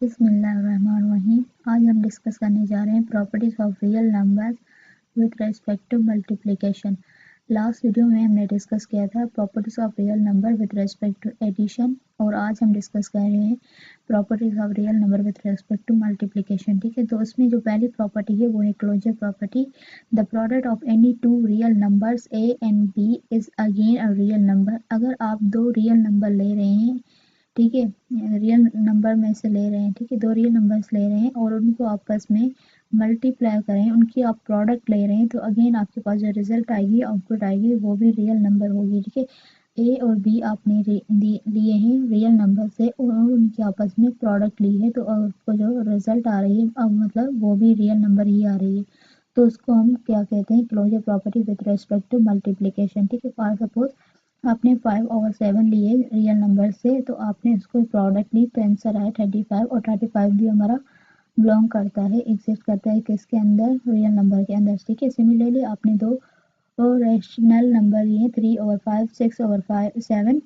बिस्मिल्लाहिर्रहमानिर्रहीम। आज हम डिस्कस करने जा रहे हैं properties of real numbers with respect to multiplication. Last video में हमने डिस्कस किया था properties of real number with respect to addition, और आज हम डिस्कस कर रहे हैं properties of real number with respect to multiplication. ठीक है, तो उसमें जो पहली प्रॉपर्टी है वो है closure property. The product of any two real numbers A and B is again a real number. अगर आप दो रियल नंबर ले रहे हैं, ठीक है, रियल नंबर में से ले रहे हैं, ठीक है, दो रियल नंबर्स ले रहे हैं और उनको आपस में मल्टीप्लाई करें, उनकी आप प्रोडक्ट ले रहे हैं, तो अगेन आपके पास जो रिजल्ट आएगी, आउटपुट आएगी, वो भी रियल नंबर होगी। ठीक है, ए और बी आपने लिए हैं रियल नंबर से और उनकी आपस में प्रोडक्ट ली है, तो आपको जो रिजल्ट आ रही है अब मतलब वो भी रियल नंबर ही आ रही है, तो उसको हम क्या कहते हैं, closure property with respect to multiplication. ठीक है, फॉर सपोज आपने 5/7 लिए रियल नंबर से, तो आपने उसको प्रोडक्ट ली, तो आंसर आया 35, और 35 भी हमारा बिलोंग करता है, एग्जिस्ट करता है किसके अंदर, रियल नंबर के अंदर। ठीक है, सिमिलरली आपने दो रैशनल नंबर लिए 3/5, 6/7,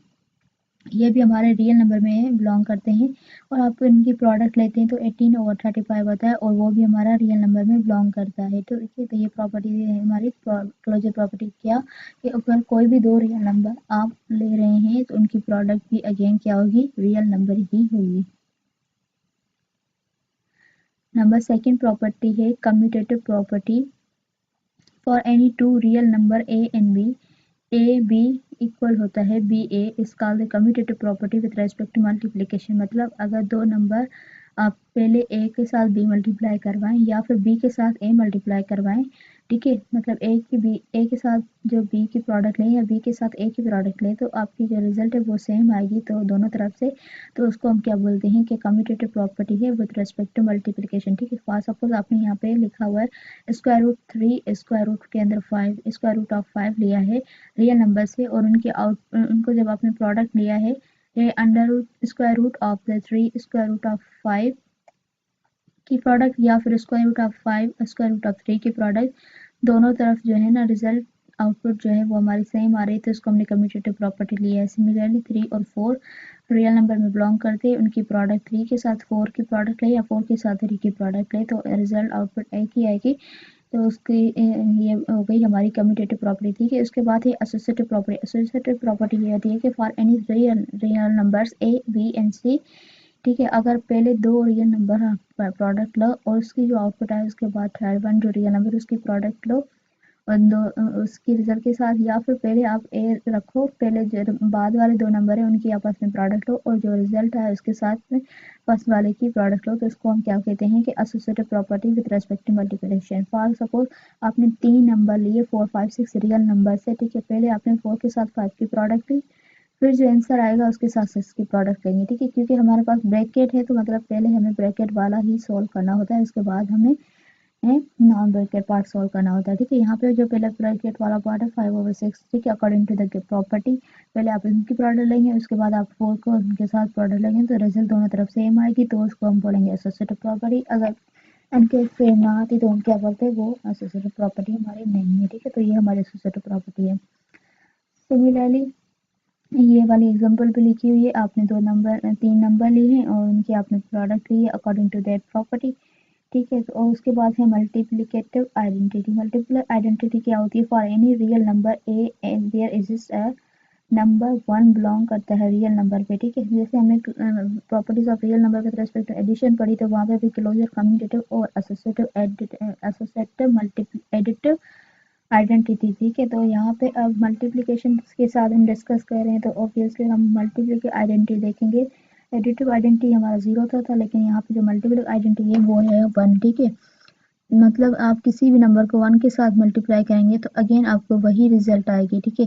ये भी हमारे रियल नंबर में बिलोंग करते हैं, और आप इनकी प्रोडक्ट लेते हैं तो 18/35 होता है, और वो भी हमारा रियल नंबर में बिलोंग करता है। तो देखिए, तो ये प्रॉपर्टी है हमारी क्लोजर प्रॉपर्टी। क्या कि अगर कोई भी दो रियल नंबर आप ले रहे हैं तो उनकी प्रोडक्ट भी अगेन क्या होगी, रियल नंबर ही होगी। नंबर सेकंड प्रॉपर्टी है commutative property. For any two real number A and B, A B इक्वल होता है B A, is called the commutative property with respect to multiplication. मतलब अगर दो नंबर आप पहले ए के साथ बी मल्टीप्लाई करवाएं या फिर बी के साथ ए मल्टीप्लाई करवाएं, ठीक है, मतलब ए के साथ जो बी की प्रोडक्ट लें या बी के साथ ए की प्रोडक्ट लें, तो आपकी जो रिजल्ट है वो सेम आएगी, तो दोनों तरफ से, तो उसको हम क्या बोलते हैं कि कम्यूटेटिव प्रॉपर्टी है विद रेस्पेक्ट टू मल्टीप्लिकेशन। ठीक है, फॉर सपोज आपने यहाँ पे लिखा हुआ है स्क्वायर रूट 3 स्क्वायर रूट के अंदर 5 स्क्वायर रूट ऑफ 5 लिया है रियल नंबर से, और उनको जब आपने प्रोडक्ट लिया है under root square root of the 3 square root of 5 की प्रोडक्ट, या फिर square root of 5 square root of 3 की प्रोडक्ट, दोनों तरफ जो है ना रिजल्ट आउटपुट जो है वो हमारी सेम आ रही है, तो इसको हमने कम्यूटेटिव प्रॉपर्टी ली है। सिमिलरली 3 और 4 रियल नंबर में बिलोंग करते हैं, उनकी प्रोडक्ट 3 के साथ 4 की प्रोडक्ट ले या 4 के साथ 3 की प्रोडक्ट ले, तो रिजल्ट आउटपुट एक ही आएगी, तो उसकी ये हो गई हमारी कम्यूटेटिव प्रॉपर्टी। ठीक है, उसके बाद है एसोसिएटिव प्रॉपर्टी। एसोसिएटिव प्रॉपर्टी ये होती है कि for any real numbers A B and C, ठीक है, अगर पहले दो रियल नंबर प्रोडक्ट लो और उसकी जो आउटपुट आए उसके बाद थर्ड वन जो रियल नंबर उसकी प्रोडक्ट लो और उसकी रिजल्ट के साथ, या फिर पहले आप ए रखो, पहले जो बाद वाले दो नंबर है उनकी आपस में प्रोडक्ट लो और जो रिजल्ट है उसके साथ में फर्स्ट वाले की प्रोडक्ट लो, तो इसको हम क्या कहते हैं कि associative property with respect to multiplication. For suppose आपने तीन नंबर लिए 4 5 6 रियल नंबर से, ठीक है, पहले आपने 4 के साथ 5 की प्रोडक्ट ली, फिर जो आंसर आएगा उसके साथ 6 की प्रोडक्ट लेंगे। ठीक है, क्योंकि हमारे पास ब्रैकेट है तो मतलब पहले हमें ब्रैकेट वाला ही सोल्व करना होता है, उसके बाद हमें नॉन ब्रैकेट पार्ट सोल्व करना होता है। ठीक है, यहाँ पे जो पहले ब्रैकेट वाला पार्ट है 5/6, ठीक है, अकॉर्डिंग टू द प्रॉपर्टी पहले आप इनकी प्रोडक्ट लेंगे, उसके बाद आप 4 को उनके साथ प्रोडक्ट लेंगे, तो रिजल्ट दोनों तरफ सेम आएगी, तो उसको हम बोलेंगे एसोसिएटिव प्रॉपर्टी। अगर इनके सेम ना आती तो हम क्या बोलते हैं, वो एसोसिएटिव प्रॉपर्टी हमारी नहीं है। ठीक है, तो ये हमारी एसोसिएटिव प्रॉपर्टी है। सिमिलरली ये वाली एग्जांपल पे लिखी हुई है, आपने तीन नंबर लिए हैं और उनकी आपने प्रोडक्ट ली है अकॉर्डिंग टू दैट प्रॉपर्टी। ठीक है, तो और उसके बाद है मल्टीप्लिकेटिव आइडेंटिटी। मल्टीप्लिकेटिव आइडेंटिटी क्या होती है, for any real number A and there exist a number 1 belong करता है रियल नंबर पे। ठीक है, जैसे हमने properties of real number with respect to addition पढ़ी, तो वहाँ पे भी क्लोजर कम्यूटेटिव और एसोसिएटिव एडिटिव आइडेंटिटी। ठीक है, तो यहाँ पे अब मल्टीप्लिकेशन के साथ हम डिस्कस कर रहे हैं, तो ऑब्वियसली हम मल्टीप्लिकेटिव आइडेंटिटी देखेंगे। एडिटिव आइडेंटिटी हमारा 0 था, लेकिन यहाँ पे जो मल्टीप्लिकेटिव आइडेंटिटी है वो है 1। ठीक है, मतलब आप किसी भी नंबर को 1 के साथ मल्टीप्लाई करेंगे तो अगेन आपको वही रिजल्ट आएगी। ठीक है,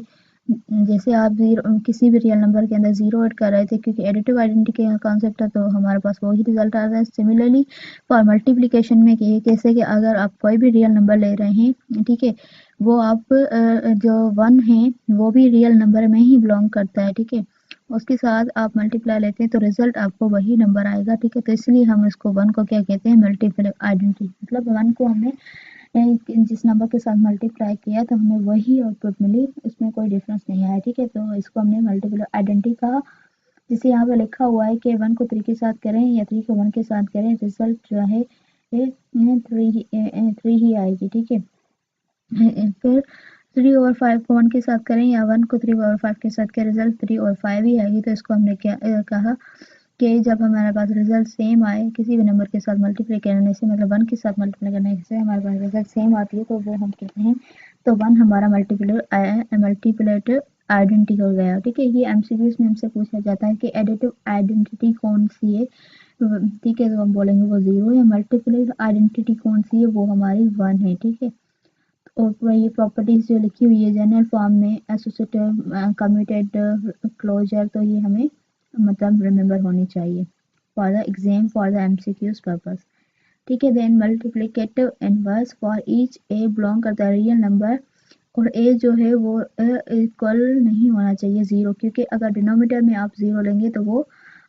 जैसे आप जीरो किसी भी रियल नंबर के अंदर 0 ऐड कर रहे थे, क्योंकि एडिटिव आइडेंटिटी का कॉन्सेप्ट है, तो हमारे पास वही रिजल्ट आ रहा है। सिमिलरली फॉर मल्टीप्लिकेशन में ये कैसे कि अगर आप कोई भी रियल नंबर ले रहे हैं, ठीक है, वो आप जो 1 है वो भी रियल नंबर में ही बिलोंग करता है। ठीक है, उसके साथ आप मल्टीप्लाई लेते हैं तो रिजल्ट आपको वही नंबर आएगा। ठीक है, तो इसलिए हम इसको 1 को क्या कहते हैं, मल्टीपल आइडेंटिटी। मतलब 1 को हमने जिस नंबर के साथ मल्टीप्लाई किया तो हमें वही आउटपुट मिली, इसमें कोई डिफरेंस नहीं आया। ठीक है, तो इसको हमने मल्टीपल आइडेंटिटी कहा। जैसे यहाँ पे लिखा हुआ है कि 1 को 3 के साथ करें या 3 को 1 के साथ करें, रिजल्ट जो है 3 ही आएगी, ठीक है। फिर 3/5 को 1 के साथ करें या 1 को 3/5 के साथ करें, रिजल्ट 3/5 ही आएगी। तो इसको हमने क्या कहा कि जब हमारे पास रिजल्ट सेम आए किसी भी नंबर के साथ मल्टीप्लाई करने से, मतलब 1 के साथ मल्टीप्लाई करने से हमारे पास रिजल्ट सेम आती है, तो वो हम कहते हैं तो 1 हमारा मल्टीप्लेटिव आइडेंटिटी हो गया, ठीक है। ये एमसीक्यूज में हमसे पूछा जाता है कि एडिटिव आइडेंटिटी कौन सी है, ठीक है। तो हम बोलेंगे वो 0 है। मल्टीप्लेटिव आइडेंटिटी कौन सी है, वो हमारी 1 है, ठीक है। और ये प्रॉपर्टीज जो लिखी हुई है जनरल फॉर्म में, एसोसिएटिव, कम्यूटेड, क्लोजर, तो ये हमें मतलब रिमेंबर होनी चाहिए for the exam, for the MCQs purpose, ठीक है। Then multiplicative inverse for each A belong करता है रियल नंबर, और ए जो है वो इक्वल नहीं होना चाहिए 0, क्योंकि अगर डिनोमिनेटर में आप 0 लेंगे तो वो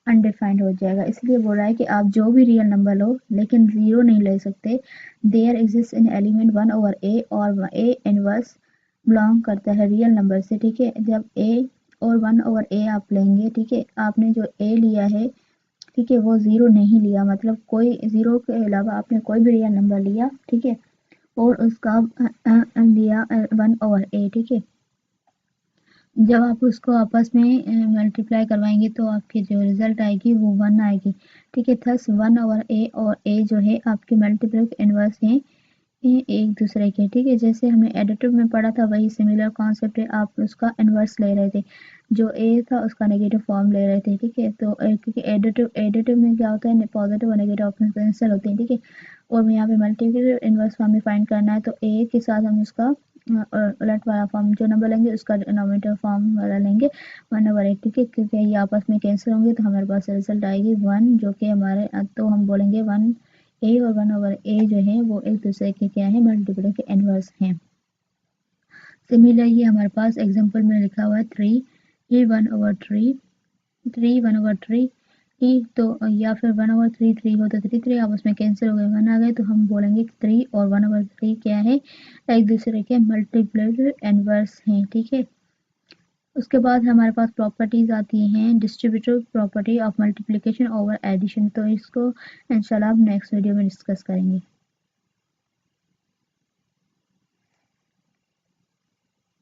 अनडिफाइंड हो जाएगा। इसलिए बोल रहा है कि आप जो भी रियल नंबर लो लेकिन 0 नहीं ले सकते। There exist in element 1/a और ए इनवर्स बिलोंग करता है रियल नंबर से, ठीक है। जब ए और 1/a आप लेंगे, ठीक है, आपने जो ए लिया है, ठीक है, वो 0 नहीं लिया, मतलब कोई 0 के अलावा आपने कोई भी रियल नंबर लिया, ठीक है, और उसका लिया 1/a, ठीक है। जब आप उसको आपस में मल्टीप्लाई करवाएंगे तो आपकी जो रिजल्ट आएगी वो 1 आएगी, ठीक है। थस 1/a और a जो है आपके मल्टीप्लिक इनवर्स हैं एक दूसरे के, ठीक है। जैसे हमने एडिटिव में पढ़ा था वही सिमिलर कॉन्सेप्ट है, आप उसका इनवर्स ले रहे थे, जो a था उसका नेगेटिव फॉर्म ले रहे थे, ठीक है। तो क्योंकि एडिटिव में क्या होता है, पॉजिटिव और नेगेटिव ऑप्शन कैंसिल होते हैं, ठीक है। और यहाँ पे मल्टीप्लिकेटिव इनवर्स फॉर्म में फाइंड करना है, तो a के साथ हम उसका उलट वाला फॉर्म जो नंबर लेंगे उसका डिनोमिनेटर फॉर्म वाला लेंगे 1/8, ठीक है। क्योंकि ये आपस में कैंसिल होंगे तो हमारे पास रिजल्ट आएगी 1, जो कि हमारे तो हम बोलेंगे 1a और 1/a जो है वो एक दूसरे के क्या है, मल्टीप्लिकेटिव के इनवर्स हैं। सिमिलर ये हमारे पास एग्जांपल में लिखा हुआ है 3 ये 1/3 तो या फिर 1/3 3 हो तो 3 आपस में कैंसिल हो गए, 1 आ गए, तो हम बोलेंगे 3 और 1/3 क्या है, एक दूसरे के मल्टीप्लिकेटिव इनवर्स हैं, ठीक है। उसके बाद हमारे पास प्रॉपर्टीज आती हैं, distributive property of multiplication over addition, तो इसको इंशाल्लाह हम नेक्स्ट वीडियो में डिस्कस करेंगे।